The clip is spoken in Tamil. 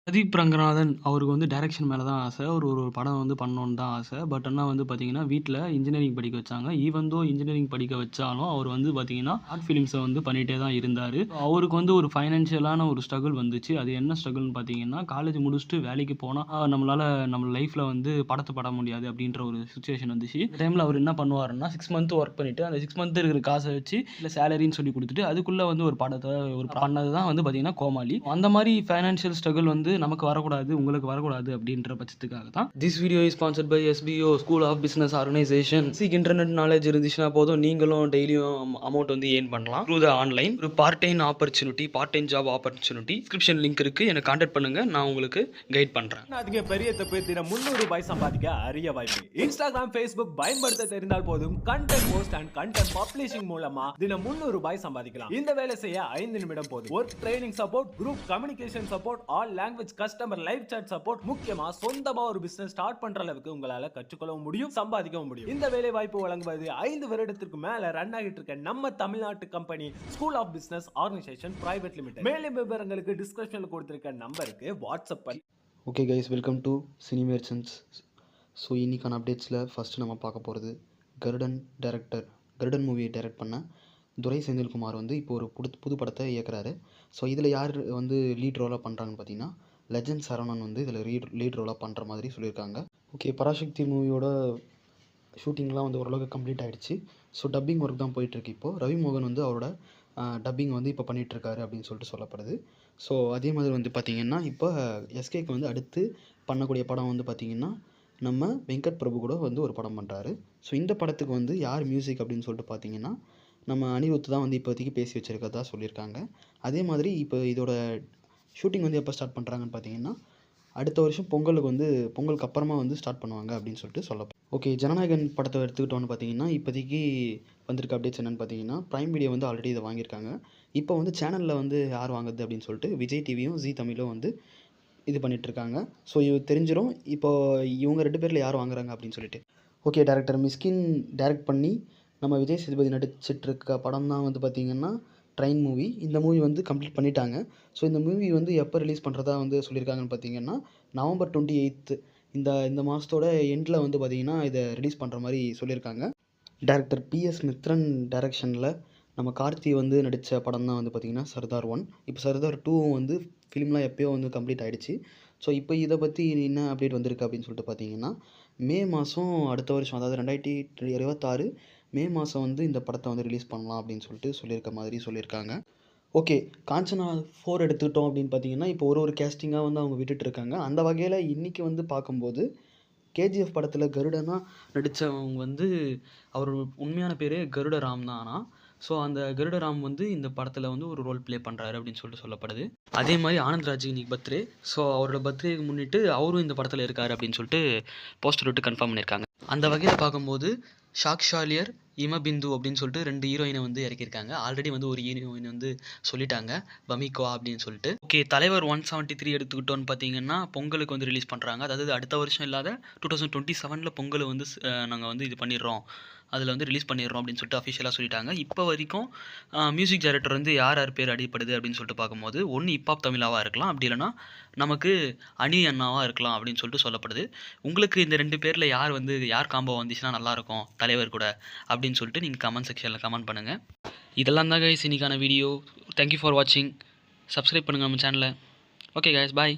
பிரதீப் ரங்கநாதன் அவருக்கு வந்து டைரக்ஷன் மேல தான் ஆசை. ஒரு படம் வந்து பண்ணணும்னு தான் ஆசை. பட் ஆனா வந்து பார்த்தீங்கன்னா, வீட்ல இன்ஜினியரிங் படிக்க வச்சாங்க. ஈவன் தோ இன்ஜினியரிங் படிக்க வச்சாலும், அவர் வந்து பார்த்தீங்கன்னா, ஷார்ட் ஃபிலிம்ஸ வந்து பண்ணிட்டே தான் இருந்தாரு. அவருக்கு வந்து ஒரு ஃபைனான்ஷியலான ஒரு ஸ்ட்ரகிள் வந்துச்சு. அது என்ன ஸ்ட்ரகிள்னு பார்த்தீங்கன்னா, காலேஜ் முடிச்சுட்டு வேலைக்கு போனா, நம்மளால நம்ம லைஃப்ல வந்து படத்த பட முடியாது அப்படின்ற ஒரு சிச்சுவேஷன் வந்துச்சு. இந்த டைம்ல அவர் என்ன பண்ணுவாருன்னா, 6 மந்த் ஒர்க் பண்ணிட்டு, அந்த 6 மந்த் இருக்கிற காச வச்சு, இல்ல சேலரின்னு சொல்லி குடுத்துட்டு, அதுக்குள்ள வந்து ஒரு படத்த பண்ணது தான் வந்து பார்த்தீங்கன்னா, கோமாளி. அந்த மாரி ஃபைனான்ஷியல் ஸ்ட்ரகிள் வந்து நமக்கு வரக்கூடாது, உங்களுக்கு வரக்கூடாது அப்படின்ற பட்சத்துக்காக தான். This video is sponsored by SPO school of business organisation. Internet knowledge இருந்துச்சுன்னா போதும், நீங்களும் டெய்லியும் அமௌண்ட் வந்து ஏர்ன் பண்ணலாம் த்ரூ த ஆன்லைன். ஒரு part time opportunity, part time job opportunity. Description link இருக்கு, எனக்கு கான்டாக்ட் பண்ணுங்க, நான் உங்களுக்கு கைட் பண்றேன். அதுக்கு பெரிய தப்பு. தினம் 300 ரூபாய் சம்பாதிக்க அரிய வாய்ப்பு. இன்ஸ்டாகிராம், ஃபேஸ்புக் பயன்படுத்த தெரிந்தால் போதும், content post and content publishing மூலமா தினம் 300 ரூபாய் சம்பாதிக்கலாம். இந்த வேலை செய்ய 5 நிமிடம் போதும். Work training support, group communication support, all language customer live chat support, முக்கியமா சொந்தமா ஒரு பிசினஸ் ஸ்டார்ட் பண்ற அளவுக்கு உங்களால கற்றுக்கொள்ளவும் முடியும், சம்பாதிக்கவும் முடியும். இந்த வேலை வாய்ப்பு வழங்குவது 5 வருடத்திற்கு மேல ரன் ஆகிட்டு இருக்க நம்ம தமிழ்நாட்டு company school of business organisation private limited. மேலும் விவரங்களுக்கு டிஸ்கிரிப்ஷன்ல கொடுத்திருக்க நம்பருக்கு வாட்ஸ்அப் பண்ணி. Okay guys, welcome to Cine Merchants. So இன்றைக்கான அப்டேட்ஸில் ஃபஸ்ட்டு நம்ம பார்க்க போகிறது கருடன் மூவியை டைரக்ட் பண்ண துரை செந்தில்குமார் வந்து இப்போ ஒரு புது படத்தை இயக்குறாரு. ஸோ இதில் யார் வந்து லீட் ரோலாக பண்ணுறாங்கன்னு பார்த்தீங்கன்னா, லெஜண்ட் சரவணன் வந்து இதில் லீட் ரோலாக பண்ணுற மாதிரி சொல்லியிருக்காங்க. ஓகே, பராசக்தி மூவியோட ஷூட்டிங்லாம் வந்து ஓரளவுக்கு கம்ப்ளீட் ஆகிடுச்சு. ஸோ டப்பிங் ஒர்க் தான் போயிட்டுருக்கு. இப்போது ரவி மோகன் வந்து அவரோட டப்பிங் வந்து இப்போ பண்ணிகிட்ருக்காரு அப்படின்னு சொல்லிட்டு சொல்லப்படுது. ஸோ அதே மாதிரி வந்து பார்த்திங்கன்னா, இப்போ எஸ்கேக்கு வந்து அடுத்து பண்ணக்கூடிய படம் வந்து பார்த்திங்கன்னா, நம்ம வெங்கட் பிரபு கூட வந்து ஒரு படம் பண்ணுறாரு. ஸோ இந்த படத்துக்கு வந்து யார் மியூசிக் அப்படின்னு சொல்லிட்டு பார்த்திங்கன்னா, நம்ம அனிருத் தான் வந்து இப்போதைக்கு பேசி வச்சுருக்கதா சொல்லியிருக்காங்க. அதே மாதிரி இப்போ இதோட ஷூட்டிங் வந்து எப்போ ஸ்டார்ட் பண்ணுறாங்கன்னு பார்த்தீங்கன்னா, அடுத்த வருஷம் பொங்கலுக்கு அப்புறமா வந்து ஸ்டார்ட் பண்ணுவாங்க அப்படின்னு சொல்லிட்டு ஓகே, ஜனநாயகன் படத்தை எடுத்துக்கிட்டோன்னு பார்த்தீங்கன்னா, இப்போதைக்கு வந்திருக்க அப்டேட்ஸ் என்னென்னு பார்த்தீங்கன்னா, ப்ரைம் வீடியோ வந்து ஆல்ரெடி இதை வாங்கியிருக்காங்க. இப்போ வந்து சேனலில் வந்து யார் வாங்குது அப்படின்னு சொல்லிட்டு விஜய் டிவியும் ஜீ தமிழும் வந்து இது பண்ணிகிட்ருக்காங்க. ஸோ இது தெரிஞ்சிடும் இப்போது இவங்க 2 பேரில் யார் வாங்குறாங்க அப்படின்னு சொல்லிட்டு. ஓகே, டேரக்டர் மிஸ்கின் டைரக்ட் பண்ணி நம்ம விஜய் சேதுபதி நடிச்சிட்ருக்க படம் தான் வந்து பார்த்திங்கன்னா ட்ரெயின் மூவி. இந்த மூவி வந்து கம்ப்ளீட் பண்ணிட்டாங்க. ஸோ இந்த மூவி வந்து எப்போ ரிலீஸ் பண்ணுறதா வந்து சொல்லியிருக்காங்கன்னு பார்த்தீங்கன்னா, நவம்பர் 28 இந்த மாதத்தோட எண்டில் வந்து பார்த்திங்கன்னா இதை ரிலீஸ் பண்ணுற மாதிரி சொல்லியிருக்காங்க. டேரக்டர் PS மித்ரன் டைரக்ஷனில் நம்ம கார்த்தி வந்து நடித்த படம் தான் வந்து பார்த்திங்கன்னா சர்தார் 1. இப்போ சர்தார் 2 வந்து ஃபிலிம்லாம் எப்போயோ வந்து கம்ப்ளீட் ஆகிடுச்சு. ஸோ இப்போ இதை பற்றி என்ன அப்டேட் வந்திருக்கு அப்படின்னு சொல்லிட்டு பார்த்தீங்கன்னா, மே மாதம் அடுத்த வருஷம், அதாவது 2026 மே மாதம் வந்து இந்த படத்தை வந்து ரிலீஸ் பண்ணலாம் அப்படின்னு சொல்லியிருக்க மாதிரி சொல்லியிருக்காங்க. ஓகே, காஞ்சனா 4 எடுத்துக்கிட்டோம் அப்படின்னு பார்த்தீங்கன்னா, இப்போ ஒரு கேஸ்டிங்காக வந்து அவங்க விட்டுட்டுருக்காங்க. அந்த வகையில் இன்றைக்கி வந்து பார்க்கும்போது KGF படத்தில் கருடனாக நடித்தவங்க வந்து அவர் உண்மையான பேர் கருடராம் தான். ஆனால் ஸோ அந்த கருடராம் வந்து இந்த படத்தில் வந்து ஒரு ரோல் ப்ளே பண்ணுறாரு அப்படின்னு சொல்லிட்டு சொல்லப்படுது. அதே மாதிரி ஆனந்த்ராஜ் இன்னைக்கு பர்த்டே. ஸோ அவரோட பர்த்டேக்கு முன்னிட்டு அவரும் இந்த படத்தில் இருக்கார் அப்படின்னு சொல்லிட்டு போஸ்டர் விட்டு கன்ஃபார்ம் பண்ணியிருக்காங்க. அந்த வகையில் பார்க்கும்போது ஷாக்ஷாலியர், இமபிந்து அப்படின்னு சொல்லிட்டு 2 ஹீரோயினை வந்து இறக்கியிருக்காங்க. ஆல்ரெடி வந்து ஒரு ஹீரோயின் வந்து சொல்லிட்டாங்க, பமிகோ அப்படின்னு சொல்லிட்டு. ஓகே, தலைவர் 173 எடுத்துக்கிட்டோன்னு பார்த்தீங்கன்னா பொங்கலுக்கு வந்து ரிலீஸ் பண்ணுறாங்க. அதாவது அடுத்த வருஷம் இல்லாத 2027 பொங்கல் வந்து நாங்கள் வந்து இது பண்ணிடுறோம், அதில் வந்து ரிலீஸ் பண்ணிடுறோம் அப்படின்னு சொல்லிட்டு அஃபிஷியலாக சொல்லிட்டாங்க. இப்போ வரைக்கும் மியூசிக் டைரக்டர் வந்து யார் பேர் அடிப்படுது அப்படின்னு சொல்லிட்டு பார்க்கும்போது, ஒன்று ஹிப்ஹாப் தமிழாவாக இருக்கலாம், அப்படி இல்லைனா நமக்கு அணி அண்ணாவாக இருக்கலாம் அப்படின்னு சொல்லிட்டு சொல்லப்படுது. உங்களுக்கு இந்த 2 பேரில் யார் காம்போ வந்துச்சுன்னா நல்லாயிருக்கும் தலைவர் கூட அப்படின்னு சொல்லிட்டு நீங்கள் கமெண்ட் செக்ஷனில் கமெண்ட் பண்ணுங்கள். இதெல்லாம் தான் கைஸ் இன்னைக்கான வீடியோ. தேங்க்யூ ஃபார் வாட்சிங். சப்ஸ்கிரைப் பண்ணுங்கள் நம்ம சேனலை. ஓகே கைஸ், பாய்.